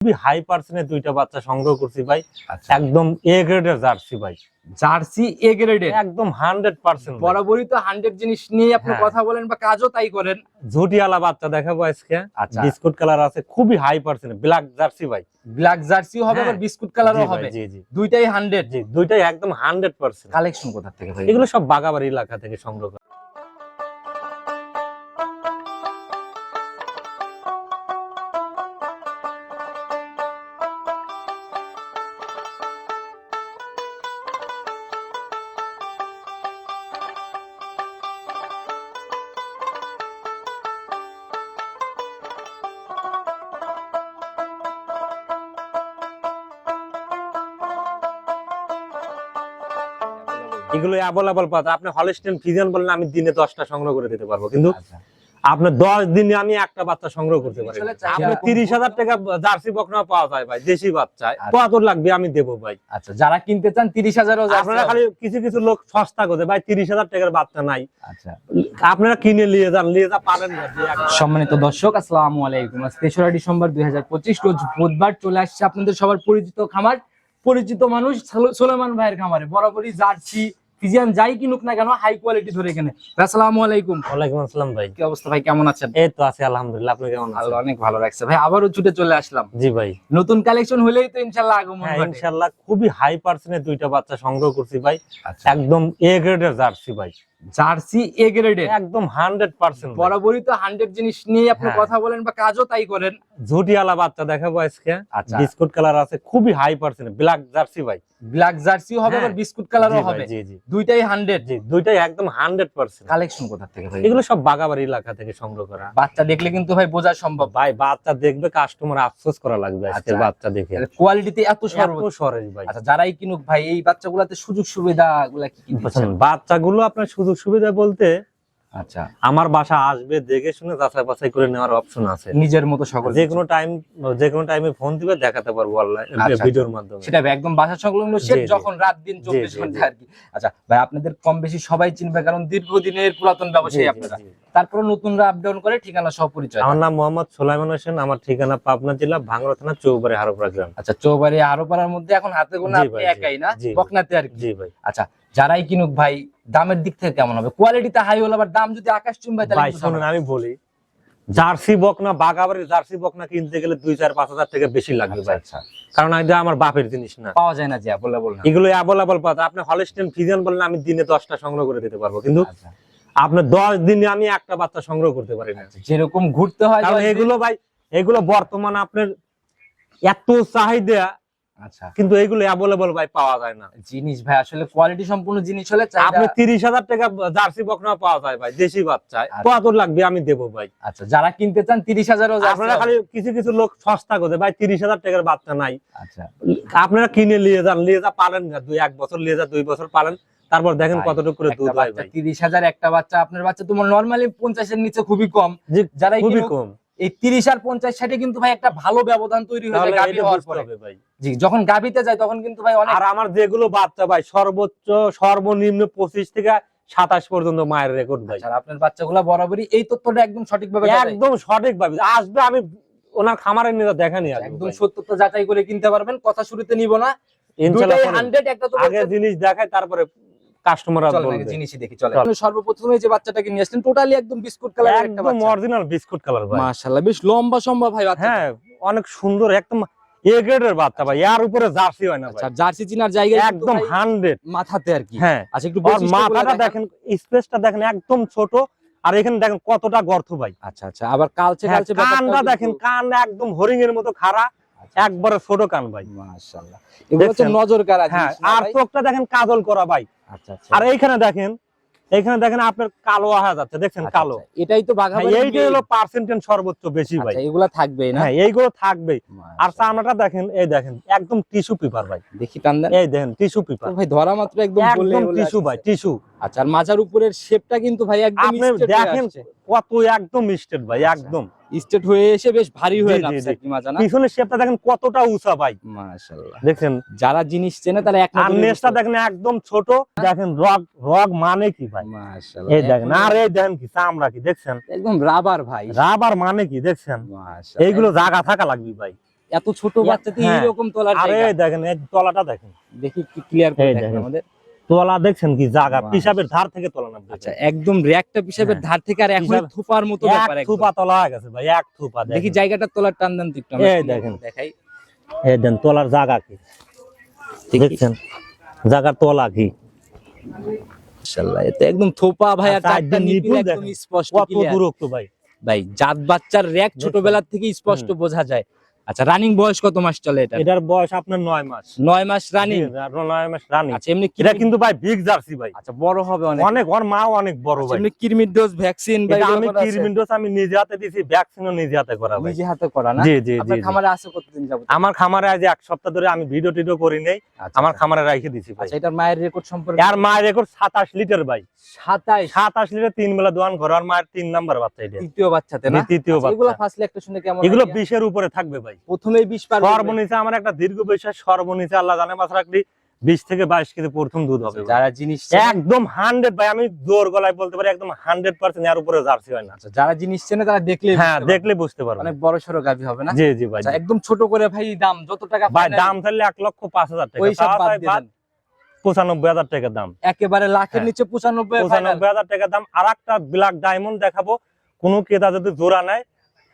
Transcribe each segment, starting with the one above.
খুবই হাই পার্সেন্টের দুইটা বাচ্চা সংগ্রহ করছি ভাই। আচ্ছা, একদম এ গ্রেডের জার্সি ভাই, জার্সি এ গ্রেডের একদম 100%। বরাবরই তো 100 জিনিস নিয়ে আপনি হ্যাঁ। কথা বলেন বা কাজও তাই করেন। ঝুটিয়ালা বাচ্চা দেখাবো আজকে। আচ্ছা, বিস্কুট কালার আছে, খুবই হাই পার্সেন্ট ব্ল্যাক জার্সি ভাই। ব্ল্যাক জার্সিও হবে হ্যাঁ। আবার বিস্কুট কালারও জি ভাই, হবে, জি জি দুইটাই 100। জি, দুইটাই একদম 100%। কালেকশন কোথা থেকে ভাই? এগুলো সব বাগাবাড়ি এলাকা থেকে সংগ্রহ করা। এগুলো অ্যাভেলেবল পাতা। আপনি হলস্টেইন ফ্রিজিয়ান বলেন, আমি দিনে 10টা সংগ্রহ করে দিতে পারবো, কিন্তু আচ্ছা, আপনার 10 দিনে আমি একটা বাচ্চা সংগ্রহ করতে পারি। আসলে আপনার 30,000 টাকা জার্সি বকনা পাওয়া যায় ভাই, দেশি বাচ্চা। কত লাগবে আমি দেবো ভাই। আচ্ছা, যারা কিনতে চান 30,000ও আপনারা খালি কিছু কিছু লোক সস্তা করে ভাই, 30,000 টাকার বাচ্চা নাই। আচ্ছা, আপনারা কিনে নিয়ে যান, নিয়ে যা পারেন না। সম্মানিত দর্শক, আসসালামু আলাইকুম। আজ 3রা ডিসেম্বর 2025 রোজ বুধবার চলে আসছে আপনাদের সবার পরিচিত খামার, পরিচিত মানুষ সুলেমান ভাইয়ের খামারে। বরাবরই জার্সি ফিজিয়ান যাই কিনুক না কেন হাই কোয়ালিটি ধরে এখানে। আসসালামু আলাইকুম। ওয়ালাইকুম আসসালাম ভাই। কি অবস্থা ভাই, কেমন আছেন? এই তো আছি আলহামদুলিল্লাহ, আপনি কেমন আছেন? আল্লাহ অনেক ভালো রাখছে ভাই, আবারও ছুটে চলে আসলাম। জি ভাই, নতুন কালেকশন হলেই তো ইনশাআল্লাহ আগমন হ্যাঁ ঘটে। ইনশাআল্লাহ। খুবই হাই পার্সেন্টের দুইটা বাচ্চা সংগ্রহ করছি ভাই। আচ্ছা, একদম এ গ্রেডের জার্সি ভাই, জার্সি এ গ্রেডের একদম 100%। বরাবরই তো 100 জিনিস নিয়ে আপনি হ্যাঁ। কথা বলেন বা কাজও তাই করেন। ঝুটিয়ালা বাচ্চা দেখাবো আজকে। আচ্ছা, বিস্কুট কালার আছে, খুবই হাই পার্সেন্ট ব্ল্যাক জার্সি ভাই। ব্ল্যাক জার্সিও হবে হ্যাঁ। আবার বিস্কুট কালারও জি ভাই, হবে, জি জি দুইটাই 100। জি, দুইটাই একদম 100%। কালেকশন কোথা থেকে ভাই? এগুলো সব বাগাবাড়ি এলাকা থেকে সংগ্রহ করা। বাচ্চা দেখলে কিন্তু ভাই বোঝা সম্ভব, ভাই বাচ্চা দেখবে কাস্টমার আফসোস করা লাগবে আজকের আচ্ছা। বাচ্চা দেখে। কোয়ালিটিতে এত এত সর্বোচ্চ। সরেস ভাই। আচ্ছা, যারাই কিনুক ভাই এই বাচ্চাগুলোতে সুযোগ সুবিধা গুলা কি কি দিচ্ছেন? বাচ্চাগুলো আপনার সুযোগ সুবিধা বলতে, আচ্ছা, আমার বাসা আসবে, দেখে শুনে যাচাই বাছাই করে নেওয়ার অপশন আছে। নিজের মতো সকল যে কোনো টাইমে ফোন দিবে, দেখাতে পারবো আচ্ছা, ভিডিওর মাধ্যমে। সেটা একদম বাসা সংলগ্ন সেট, জি, জি। যখন রাত দিন জি, 24 জি, ঘন্টা জি। আর কি। আচ্ছা ভাই, আপনাদের কম বেশি সবাই চিনবে কারণ দীর্ঘদিনের পুরাতন জি, ব্যবসায়ী জি, আপনারা। জি। তারপরে নতুনরা আপ ডাউন করে, ঠিকানা সহ পরিচয়। আমার নাম মোহাম্মদ সোলাইমান হোসেন, আমার ঠিকানা পাবনা জেলা ভাঙ্গুড়া থানা চৌবাড়ি হারোপাড়া গ্রাম। আচ্ছা, চৌবাড়ি আরোপাড়ার মধ্যে এখন হাতে গোনা জি আপনি ভাই, জি। একাই না, জি, বকনাতে আর কি। জি ভাই। আচ্ছা, যারাই কিনুক ভাই দামের দিক থেকে কেমন হবে? কোয়ালিটিতে হাই হলে আবার দাম যদি আকাশ চুম্বাই তাহলে ভাই কিন্তু শুনুন, আমি বলি, জার্সি বকনা বাগাবাড়ির জার্সি বকনা কিনতে গেলে 2-4-5 হাজার টাকা বেশি লাগবে ভাই। আচ্ছা, কারণ এটা আমার বাপের জিনিস না, পাওয়া যায় না যে অ্যাভেলেবল না। এগুলো অ্যাভেলেবল পাতা। আপনি হলস্টেইন ফ্রিজিয়ান বলেন, আমি দিনে 10টা সংগ্রহ করে দিতে পারবো, কিন্তু আচ্ছা, আপনার 10 দিনে আমি একটা বাচ্চা সংগ্রহ করতে পারি না। যেরকম ঘুরতে হয় কারণ 10 দিন। এগুলো ভাই, এগুলো বর্তমানে আপনার এত চাহিদা, আচ্ছা, কিন্তু এগুলো অ্যাভেলেবল ভাই পাওয়া যায় না। জিনিস ভাই আসলে কোয়ালিটি সম্পূর্ণ জিনিস হলে চাহিদা। আপনি 30,000 টাকা জার্সি বকনা পাওয়া যায় ভাই, দেশি বাচ্চা। কত লাগবে আমি দেবো ভাই। আচ্ছা, যারা কিনতে চান 30,000ও আপনারা খালি কিছু কিছু লোক সস্তা করে ভাই, 30,000 টাকার বাচ্চা নাই। আচ্ছা, আপনারা কিনে নিয়ে যান, নিয়ে যা পালেন না, 1 বছর নিয়ে যা, 2 বছর পালেন, তারপর দেখেন ভাই, কতটুকু করে দুধ হয় ভাই। 30,000 একটা বাচ্চা, আপনার বাচ্চা তোমার নরমালি 50 এর নিচে খুবই কম। জি, যারাই খুবই কিনুক, কম। এই 30 আর 50 60 কিন্তু ভাই একটা ভালো ব্যবধান তৈরি হয়ে তাহলে যায় গাভী এটা হওয়ার বুঝতে পরে। হবে ভাই। জি, যখন গাভীতে যায় তখন কিন্তু ভাই অনেক। আর আমার যেগুলো বাচ্চা ভাই, সর্বনিম্ন 25 থেকে 27 পর্যন্ত মায়ের রেকর্ড ভাই। আর আপনার বাচ্চাগুলো বরাবরই এই তথ্যটা একদম সঠিকভাবে যাচাই। একদম সঠিক ভাবে আসবে, আমি ওনার খামারে নিয়ে দেখানি একদম সত্যতা যাচাই করে কিনতে পারবেন। কথা শুরুতে নিব না, ইনশাআল্লাহ। দুটোই 100। একটা তো আগে জিনিস দেখায়, তারপরে কাস্টমার বলবে। জিনিসই দেখি চলে। সর্বপ্রথমে যে বাচ্চাটাকে নিয়ে আসলেন টোটালি একদম বিস্কুট কালারের একটা একদম বাচ্চা। অরিজিনাল বিস্কুট কালার ভাই। মাশাআল্লাহ, বেশ লম্বা সম্ভব ভাই বাচ্চা। হ্যাঁ, অনেক সুন্দর, একদম এ গ্রেডের বাচ্চা ভাই। এর উপরে জার্সি হয় না ভাই। আচ্ছা, জার্সি চিনার জায়গায় একদম 100 মাথাতে আর কি। হ্যাঁ। আচ্ছা, একটু আর বৈশিষ্ট্যগুলো মাথাটা দেখান। দেখেন, স্পেসটা দেখেন, একদম ছোট। আর এখানে দেখেন কতটা গর্ত ভাই। আচ্ছা আচ্ছা, আবার কালচে হ্যাঁ, কালচে কানটা দেখেন, কান একদম হরিং এর মতো খাড়া, একবারে ছোট কান ভাই। মাশাআল্লাহ, এগুলো হচ্ছে দেখছেন? নজর কাড়া হ্যাঁ, জিনিস না আর ভাই? চোখটা দেখেন কাজল করা ভাই। আচ্ছা আচ্ছা। আর এইখানে দেখেন আপনার কালো আহা যাচ্ছে, দেখছেন আচ্ছা, কালো। আচ্ছা, এটাই তো হ্যাঁ, বাঘাবাড়ি। এইটা হলো পার্সেন্টেজ সর্বোচ্চ বেশি ভাই। আচ্ছা, এগুলা থাকবেই না? হ্যাঁ, এইগুলো থাকবেই। আর মাশাআল্লাহ। চামড়াটা দেখেন, এই দেখেন একদম টিস্যু পেপার ভাই। দেখি টান দেন। এই দেখেন টিস্যু পেপার, তো ভাই ধরা মাত্র একদম বলে একদম বলে টিস্যু ভাই, আসছে। টিস্যু। আচ্ছা, আর মাজার উপরের শেপটা কিন্তু ভাই একদম আপনি স্ট্রেট হয়ে দেখেন আসছে। কত একদম স্ট্রেট ভাই, একদম স্ট্রেট হয়ে এসে বেশ ভারী হয়ে জি, জি, যাচ্ছে জি। আর কি মাজা না? পিছনের শেপটা দেখেন কতটা উঁচা ভাই। মাশাআল্লাহ, দেখেন, যারা জিনিস চেনে তারা এক আর নজরে নেসটা বুঝতে দেখেন একদম ছোট। দেখেন রগ মানে কি ভাই। পারে। মাশাআল্লাহ, এই দেখেন, আর এই দেখেন কি চামড়া কি দেখছেন, একদম রাবার ভাই। রাবার মানে কি দেখছেন। মাশাআল্লাহ, এইগুলো জায়গা থাকা লাগবে ভাই। এত ছোট বাচ্চাতে হ্যাঁ। এইরকম তোলার আরে জায়গা। এই দেখেন এই তলাটা দেখেন, দেখি কি ক্লিয়ার করে এই দেখেন দেখেন। আমাদের। তলা দেখছেন কি জায়গা, বাহ। পিসাবের ধার থেকে তলা নামছে। আচ্ছা একদম র্যাকটা পিসাবের হ্যাঁ। ধার থেকে আর এখন পিসাব- থোপার মতো এক ব্যাপার একদম। থুপা তলা হয়ে গেছে ভাই, এক থুপা দেখি দেখেন। জায়গাটা তোলার টান দেন তো একটু আমরা এই সুন্দর দেখেন। করে দেখাই। এই দেন তলার জায়গা কি দেখছেন, জায়গার তলা কি মাশাআল্লাহ, এটা একদম থোপা ভাই, আর আর চারটা চারদিন নিপিল নিপুল একদম দেখেন। স্পষ্ট কত ক্লিয়ার। দূরত্ব ভাই। ভাই জাত বাচ্চার র্যাক ছোটবেলা থেকে স্পষ্ট বোঝা যায়। আচ্ছা রানিং বয়স কত মাস চলে এটা? এটার বয়স আপনার 9 মাস। 9 মাস রানিং। 9 মাস রানিং। আচ্ছা এমনি এটা কিন্তু ভাই বিগ জার্সি ভাই, আচ্ছা বড় হবে অনেক। অনেক, ওর মা অনেক বড় ভাই। এমনি কিরমির ডোজ ভ্যাকসিন ভাই এটা এগুলো আমি করা আছে? কিরমিন ডোজ আমি নিজে হাতে দিছি, ভ্যাকসিনও নিজে হাতে করা ভাই। নিজে হাতে করা না? জি জি আপনার জি জি। খামারে আছে কতদিন যাবত? আমার খামারে আজ 1 সপ্তাহ ধরে আমি ভিডিও টিডিও করি নেই, আচ্ছা, আমার আচ্ছা। খামারে রাখে দিছি ভাই। আচ্ছা এটার মায়ের রেকর্ড সম্পর্কে? আর মায়ের রেকর্ড 27 লিটার ভাই, 27। 27 লিটার 3 বেলা দোয়ান ঘর, আর মায়ের 3 নাম্বার বাচ্চা এটা। তৃতীয় বাচ্চাতে না? জি, তৃতীয় আচ্ছা, এগুলো বাচ্চা। ফাসলে একটা শুনে কেমন? এগুলো idea? 20 এর উপরে থাকবে ভাই। প্রথমেই 20 পার করবে? সর্বনিচে আমার একটা দীর্ঘ বিশ্বাস, সর্বনিচে আল্লাহ জানে মাছ রাখলি 20 থেকে 22 কেজি প্রথম দুধ হবে ভাই। যারা জিনিস একদম 100 ভাই, আমি জোর গলায় বলতে পারি একদম 100% এর উপরে জার্সি হয় না। আচ্ছা, যারা জিনিস চেনে তারা দেখলে হ্যাঁ দেখলে বুঝতে পারবে। অনেক বড় সড়ো গাভী হবে না? জি জি ভাই। আচ্ছা একদম ছোট করে ভাই দাম যত টাকা ভাই final, দাম তাহলে 1,05,000 টাকা, ওই সব পাওয়া বাদ যায় দিয়ে বাদ দেন। 95,000 টাকা দাম। একেবারে লাখের হ্যাঁ। নিচে 95 ফাইনাল। 95,000 টাকা দাম। আর একটা ব্ল্যাক ডায়মন্ড দেখাবো, কোন ক্রেতা যদি জোড়া নেয়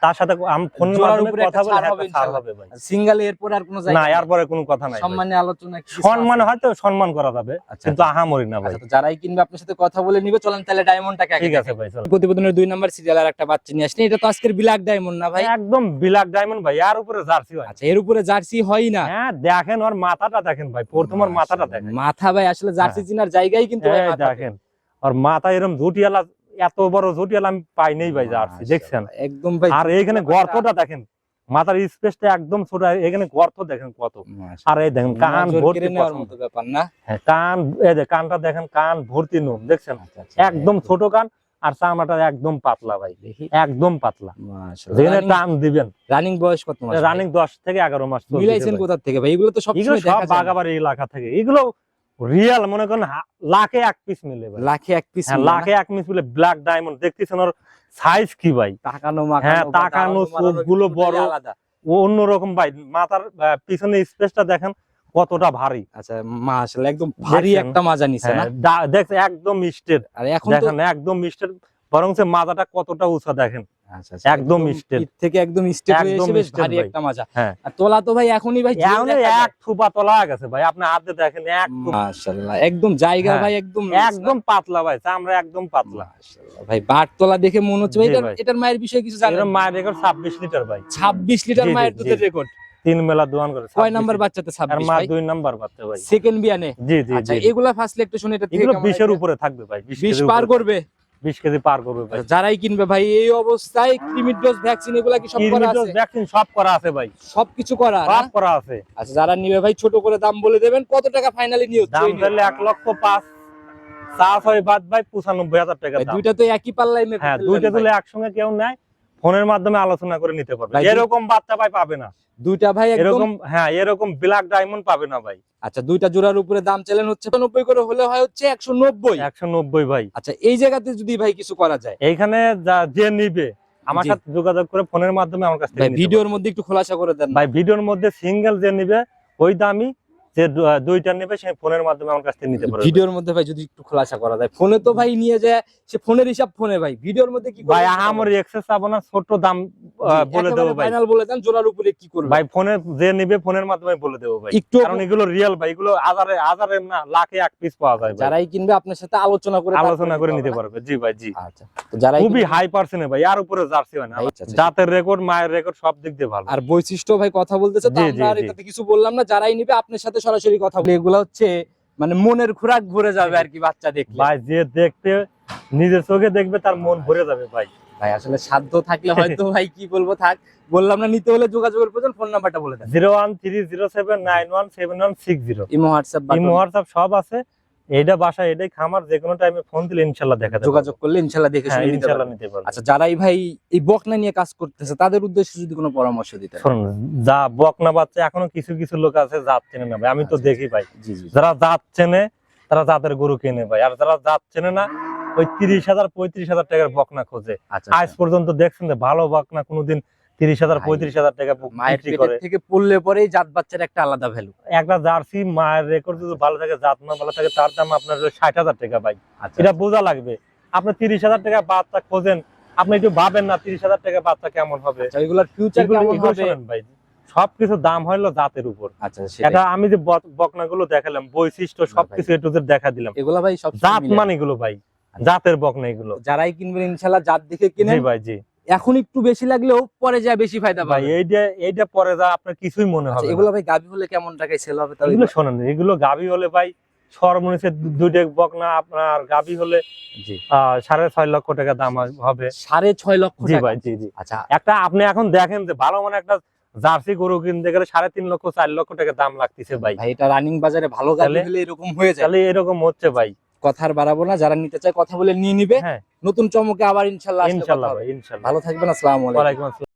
তার সাথে আমি ফোনের জোড়ার মাধ্যমে উপরে কথা একটা বলে ছাড় হবে একটা ছাড় ইনশাআল্লাহ। হবে ভাই। সিঙ্গেল এরপর আর কোনো না জায়গা নেই? এরপরে কোনো কথা নাই ভাই। সম্মানে আলোচনা কি কিছু সম্মান আছে? হয়তো সম্মান করা যাবে, আচ্ছা, কিন্তু আহামরি না ভাই। আচ্ছা, তো যারাই কিনবে আপনার সাথে কথা বলে নিবে, চলেন তাহলে ডায়মন্ডটাকে আগে ঠিক আছে দেখাই। ভাই চলো। প্রতিবেদনের 2 নাম্বার সিরিয়াল আর একটা বাচ্চা নিয়ে আসেন। এটা তো আজকের ব্ল্যাক ডায়মন্ড না ভাই? একদম ব্ল্যাক ডায়মন্ড ভাই, আর উপরে জার্সি হয়। আচ্ছা এর উপরে জার্সি হয় না? হ্যাঁ দেখেন ওর মাথাটা দেখেন ভাই, প্রথম ওর মাথাটা দেখেন। মাথা ভাই আসলে জার্সি চিনার জায়গায় কিন্তু ভাই এই মাথা। দেখেন ওর মাথা এরকম ঝুটিয়ালা, এত বড় ঝুটিয়ালা আমি পাই নেই ভাই জার্সি, দেখছেন? একদম ভাই। আর এইখানে গর্তটা দেখেন, মাথার স্পেসটা একদম ছোট, এখানে গর্ত দেখেন কত। আর এই দেখেন কান নজর ভর্তি কেড়ে নেওয়ার পশম। মতো ব্যাপার না? হ্যাঁ কান, এই যে কানটা দেখেন, কান ভর্তি নোম দেখছেন, একদম ছোট কান। আর চামড়াটা একদম পাতলা ভাই, দেখি। একদম পাতলা, মাশাআল্লাহ। যেখানে টান দিবেন। রানিং বয়স কত মাস? রানিং 10 থেকে 11 মাস চলছে মিলাইছেন ভাই। কোথা থেকে ভাই? এগুলো তো সব এগুলো সময় সব দেখা যায় না। বাগাবাড়ি এলাকা থেকে, এগুলো রিয়েল মনে করেন লাখে 1 পিস মিলে ভাই। লাখে 1 পিস। হ্যাঁ লাখে 1 পিস মিলে ব্ল্যাক ডায়মন্ড। দেখতেছেন ওর সাইজ কি ভাই, তাকানো মাকানো হ্যাঁ বা তাকানো, দাঁড়ানো মারানো চোখগুলো কিন্তু বড়, আলাদা। ও অন্যরকম ভাই। মাথার পিছনে স্পেসটা দেখেন কতটা ভারী। আচ্ছা মাশাআল্লাহ, একদম ভারী দেখছেন? একটা মাজা নিছে না? হ্যাঁ দেখছেন একদম স্ট্রেট, আর এখন তো দেখেন একদম স্ট্রেট, বরং সে মাথাটা কতটা উঁচা দেখেন, আচ্ছা আচ্ছা, একদম straight। পিঠ থেকে একদম স্ট্রেট হয়ে একদম এসে বেশ straight ভারী ভাই। একটা মাজা। হ্যাঁ আর তোলা তো ভাই এখনই ভাই জোরে এমন দেখা যায়। এক থুপা তলা গেছে ভাই, আপনি হাতে দেখেন এক থুপা। মাশাআল্লাহ একদম জায়গা হ্যাঁ, ভাই, একদম একদম পাতলা ভাই, চামড়া একদম পাতলা। মাশাআল্লাহ ভাই, বাট তোলা দেখে মনে হচ্ছে ভাই জি এটার ভাই। এটার মায়ের বিষয়ে কিছু জানেন? এরকম মায়ের রেকর্ড 26 লিটার ভাই, 26 লিটার জি, জি, মায়ের জি। দুধের রেকর্ড। 3 বেলা দোয়ান করে। কয় নাম্বার বাচ্চাতে আর 26 মা ভাই? 2 নাম্বার বাচ্চা ভাই। সেকেন্ড বিয়ানে? জি জি আচ্ছা জি। এগুলা ফার্স্ট একটু শুনে এটা থেকে এগুলো কেমন 20 এর idea? উপরে থাকবে ভাই, 20 কেজির পার উপরে। করবে? 20 কেজি পার করবে ভাই। আচ্ছা, যারাই কিনবে ভাই এই অবস্থায় ক্রিমির ডোজ ভ্যাকসিন এগুলা কি সব করা কিডনি আছে? ভ্যাকসিন সব করা আছে ভাই, সবকিছু করা না? সব করা আছে। আচ্ছা যারা নিবে ভাই ছোট করে দাম বলে দেবেন, কত টাকা ফাইনালি নিয়ে হচ্ছে? দাম তাহলে 1,05,000, চাষ হয় বাদ ভাই 95,000 টাকা দাম। দুইটা তো একই পাল্লায় মেপে হ্যাঁ ফেললেন দুইটা ভাই। তুলে একসঙ্গে কেউ নেয়, ফোনের মাধ্যমে আলোচনা করে নিতে পারবে। ভাই, এরকম বাচ্চা ভাই পাবে না, দুইটা ভাই একদম। এরকম হ্যাঁ এরকম ব্ল্যাক ডায়মন্ড পাবে না ভাই। আচ্ছা দুইটা জোড়ার উপরে দাম চাইলেন হচ্ছে 90 করে, হলে হয় হচ্ছে 190। 190 ভাই। আচ্ছা এই জায়গাতে যদি ভাই কিছু করা যায়, এইখানে যে নিবে আমার জি। সাথে যোগাযোগ করে ফোনের মাধ্যমে আমার কাছ থেকে ভাই নিতে ভিডিওর পারবে। মধ্যে একটু খোলাসা করে দেন না? ভাই ভিডিওর মধ্যে সিঙ্গেল যে নিবে ওই দামই, যে দুইটা নেবে সে ফোনের মাধ্যমে আমার কাছ থেকে নিতে পারবে। ভিডিওর মধ্যে ভাই যদি একটু খোলাসা করা যায়। ফোনে তো ভাই নিয়ে যায়, সে ফোনের হিসাব ফোনে, ভাই ভিডিওর মধ্যে কি ভাই আমার এক্সেস চাবো না, ছোট দাম বলে দেবো ভাই। ফাইনাল বলে দেন জোড়ার উপরে কি করবে ভাই ফোনে যে নিবে ফোনের মাধ্যমে বলে দেবো ভাই, একটু। কারণ এগুলো রিয়েল ভাই, এগুলো হাজারে হাজারে না লাখে 1 পিস পাওয়া যায় ভাই। যারাই কিনবে আপনার সাথে আলোচনা করে আলোচনা করে তারপরে নিতে হবে না? পারবে। জি ভাই জি। আচ্ছা তো যারাই খুবই কিনবে- হাই পার্সেন্ট ভাই, আর উপরে জার্সি হয় না, আচ্ছা, আচ্ছা। জাতের রেকর্ড, মায়ের রেকর্ড সব দিক দিয়ে ভালো। আর বৈশিষ্ট্য ভাই কথা বলতেছে তো, জি, আমরা আর জি, জি। এটাতে কিছু বললাম না। যারাই নিবে আপনার সাথে সরাসরি কথা বলে, এগুলো হচ্ছে মানে মনের খোরাক ভরে যাবে আর কি বাচ্চা দেখলে। ভাই যে দেখতে নিজের চোখে দেখবে তার মন ভরে যাবে ভাই। ভাই আসলে সাধ্য থাকলে হয়তো ভাই কি বলবো, থাক বললাম না। নিতে হলে যোগাযোগের প্রয়োজন, ফোন নাম্বারটা বলে দেন। 01307917160। ইমো হোয়াটসঅ্যাপ ইমো হোয়াটসঅ্যাপ সব আছে। এইটা বাসা, এটাই খামার, যে কোনো টাইমে ফোন দিলে ইনশাআল্লাহ দেখা যাবে। যোগাযোগ করলে ইনশাআল্লাহ দেখে হ্যাঁ শুনে নিতে ইনশাআল্লাহ পারবেন। নিতে পারবে। আচ্ছা যারাই ভাই এই বকনা নিয়ে কাজ করতেছে তাদের উদ্দেশ্যে যদি কোনো পরামর্শ দিতেন। শুনুন, যা বকনা বাচ্চা এখনো কিছু কিছু লোক আছে জাত চেনে না ভাই, আমি তো আচ্ছা, দেখি ভাই। জি জি। যারা জাত চেনে তারা জাতের গরু কেনে ভাই, আর যারা জাত চেনে না ওই 30,000 35,000 টাকার বকনা খোঁজে। আচ্ছা আজ পর্যন্ত দেখছেন যে ভালো বকনা কোনোদিন 30,000 ভাই, 35,000 টাকা মায়ের বিক্রি পেটের করে। থেকে পড়লে পরেই জাত বাচ্চার একটা আলাদা ভ্যালু। একটা জার্সি মায়ের রেকর্ড যদি ভালো থাকে, জাত না ভালো থাকে, তার দাম আপনার হলো 60,000 টাকা ভাই। আচ্ছা এটা বোঝা লাগবে। আপনি 30,000 টাকা বাচ্চা খোঁজেন, আপনি একটু ভাবেন না 30,000 টাকা বাচ্চা কেমন হবে। আচ্ছা, এগুলোর ফিউচার এগুলো কেমন এগুলো হবে? শোনেন ভাই, সবকিছু দাম হলো জাতের উপর। আচ্ছা সেটাই। এটা আমি যে বকনাগুলো দেখালাম, বৈশিষ্ট্য সবকিছু এ টু জেড দেখা দিলাম। এগুলা ভাই সব জাত মানে এগুলো ভাই, জাতের বকনা এগুলো। যারাই কিনবেন ইনশাআল্লাহ জাত দেখে জি কিনেন। ভাই, জি এখন একটু বেশি লাগলেও পরে যায় বেশি ফায়দা ভাই। পাবেন। এইটা পরে যা আপনার কিছুই মনে আচ্ছা, হবে এগুলো না। ভাই গাভী হলে কেমন টাকায় সেল হবে তাও? এগুলো শোনেন, এগুলো গাভী হলে ভাই সর্বনিম্ন দুইটা বকনা আপনার গাভী হলে জি 6.5 লক্ষ টাকা দাম হবে। 6.5 লক্ষ জি টাকা? ভাই, জি জি। আচ্ছা একটা আপনি এখন দেখেন যে ভালো মানে একটা জার্সি গরু কিনতে গেলে 3.5 লক্ষ 4 লক্ষ টাকা দাম লাগতেছে ভাই। ভাই, এটা রানিং বাজারে ভালো গাভী তাহলে- হলে এরকম হয়ে যায়। তাহলে এরকম হচ্ছে ভাই। কথা আর বাড়াবো না, যারা নিতে চায় কথা বলে নিয়ে নিবে। হ্যাঁ নতুন চমকে আবার ইনশাআল্লাহ আসলে কথা ইনশাল্লাহ হবে। ভাই, ইনশাল্লাহ। ভালো থাকবেন, আসসালামু আলাইকুম। ওয়ালাইকুম আসসালাম।